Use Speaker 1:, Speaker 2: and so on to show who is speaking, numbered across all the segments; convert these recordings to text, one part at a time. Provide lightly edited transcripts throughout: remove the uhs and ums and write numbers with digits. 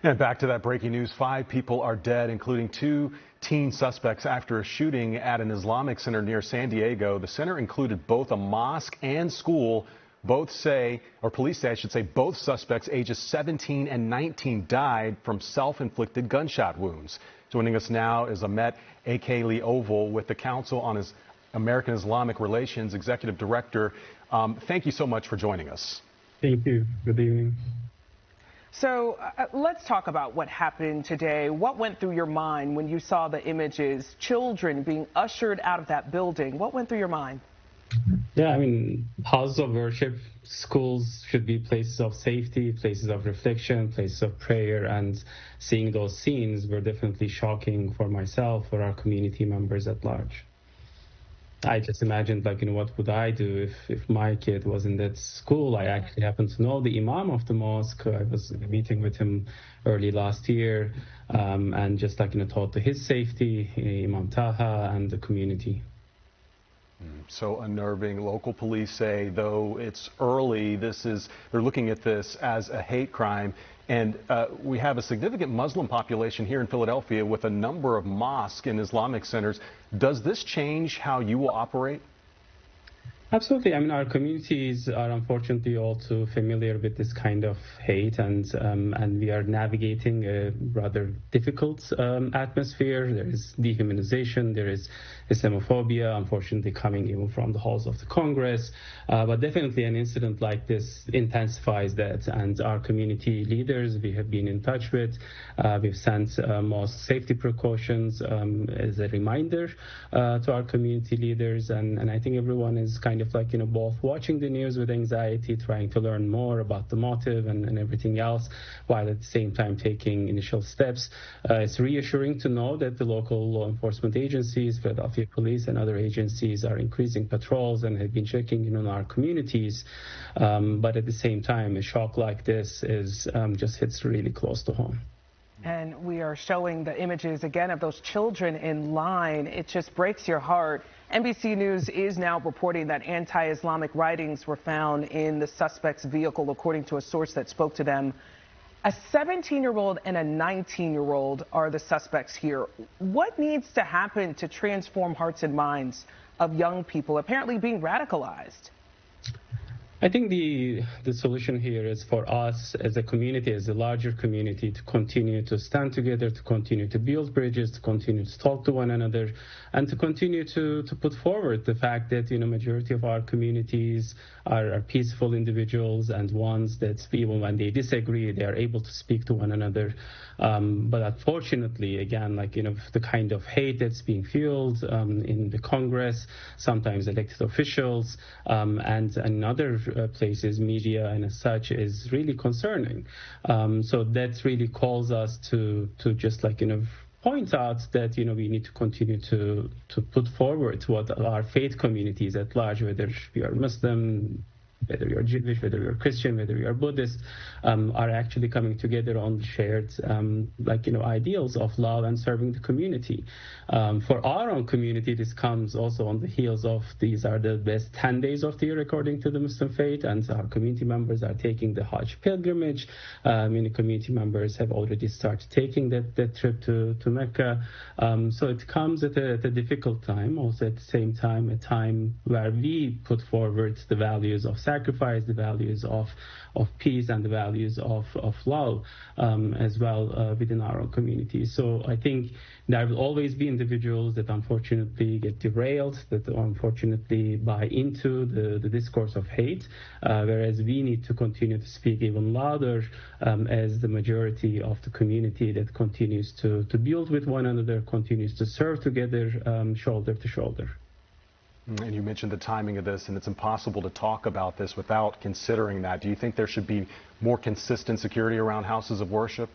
Speaker 1: And back to that breaking news, 5 people are dead, including 2 teen suspects after a shooting at an Islamic center near San Diego. The center included both a mosque and school. Both say, or police say, I should say, both suspects ages 17 and 19 died from self-inflicted gunshot wounds. Joining us now is Ahmet Akalioğlu with the Council on American Islamic Relations Executive Director. Thank you so much for joining us.
Speaker 2: Thank you. Good evening.
Speaker 3: So let's talk about what happened today. What went through your mind when you saw the images, children being ushered out of that building? What went through your mind?
Speaker 2: Yeah, I mean, houses of worship, schools should be places of safety, places of reflection, places of prayer, and seeing those scenes were definitely shocking for myself, for our community members at large. I just imagined, like, what would I do if my kid was in that school? I actually happen to know the imam of the mosque. I was meeting with him early last year, and just, thought to his safety, Imam Taha, and the community.
Speaker 1: So unnerving. Local police say, though it's early, they're looking at this as a hate crime. And we have a significant Muslim population here in Philadelphia with a number of mosques and Islamic centers. Does this change how you will operate?
Speaker 2: Absolutely. I mean, our communities are unfortunately all too familiar with this kind of hate, and we are navigating a rather difficult atmosphere. There is dehumanization, there is Islamophobia, unfortunately coming even from the halls of the Congress. But definitely an incident like this intensifies that, and our community leaders we have been in touch with. We've sent mosque safety precautions as a reminder to our community leaders, and I think everyone is both watching the news with anxiety, trying to learn more about the motive and everything else, while at the same time taking initial steps. It's reassuring to know that the local law enforcement agencies, Philadelphia Police and other agencies are increasing patrols and have been checking in on our communities. But at the same time, a shock like this just hits really close to home.
Speaker 3: And we are showing the images again of those children in line. It just breaks your heart. NBC News is now reporting that anti-Islamic writings were found in the suspect's vehicle, according to a source that spoke to them. A 17-year-old and a 19-year-old are the suspects here. What needs to happen to transform hearts and minds of young people apparently being radicalized?
Speaker 2: I think the solution here is for us as a community, as a larger community, to continue to stand together, to continue to build bridges, to continue to talk to one another, and to continue to put forward the fact that, majority of our communities are peaceful individuals and ones that even when they disagree, they are able to speak to one another. But unfortunately, again, the kind of hate that's being fueled in the Congress, sometimes elected officials, and another places, media and as such, is really concerning. So that really calls us to just point out that we need to continue to put forward what our faith communities at large, whether we are Muslim, whether you're Jewish, whether you're Christian, whether you're Buddhist, are actually coming together on shared, ideals of love and serving the community. For our own community, this comes also on the heels of these are the best 10 days of the year according to the Muslim faith, and our community members are taking the Hajj pilgrimage. Many community members have already started taking that trip to Mecca. So it comes at a difficult time, also at the same time, a time where we put forward the values of sacrifice, the values of peace, and the values of love as well within our own community. So I think there will always be individuals that unfortunately get derailed, that unfortunately buy into the discourse of hate, whereas we need to continue to speak even louder as the majority of the community that continues to build with one another, continues to serve together, shoulder to shoulder.
Speaker 1: And you mentioned the timing of this, and it's impossible to talk about this without considering that. Do you think there should be more consistent security around houses of worship?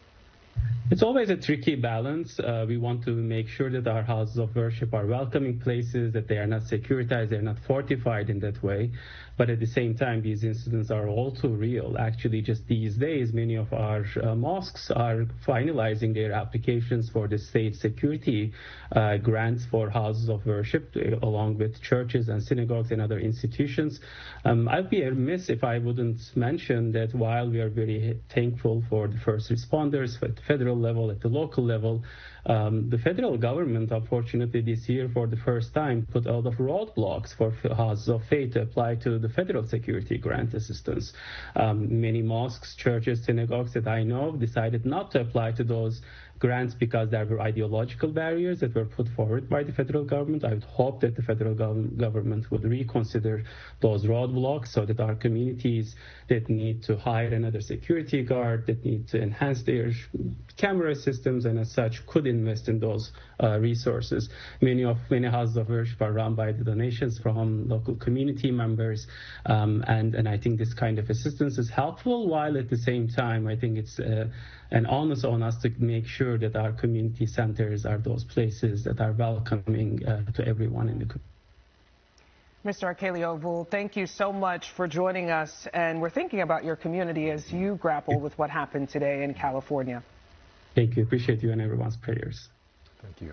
Speaker 2: It's always a tricky balance. We want to make sure that our houses of worship are welcoming places, that they are not securitized, they're not fortified in that way. But at the same time, these incidents are all too real. Actually, just these days, many of our mosques are finalizing their applications for the state security grants for houses of worship, along with churches and synagogues and other institutions. I'd be remiss if I wouldn't mention that while we are very thankful for the first responders at the federal level, at the local level, the federal government, unfortunately, this year, for the first time, put a lot of roadblocks for houses of faith to apply to the federal security grant assistance. Many mosques, churches, synagogues that I know decided not to apply to those grants because there were ideological barriers that were put forward by the federal government. I would hope that the federal government would reconsider those roadblocks so that our communities that need to hire another security guard, that need to enhance their camera systems and as such could invest in those resources. Many houses of worship are run by the donations from local community members, and I think this kind of assistance is helpful, while at the same time I think it's an onus on us to make sure that our community centers are those places that are welcoming to everyone in the community.
Speaker 3: Mr. Arkelioglu, thank you so much for joining us, and we're thinking about your community as you grapple with what happened today in California.
Speaker 2: Thank you. Appreciate you and everyone's prayers.
Speaker 1: Thank you.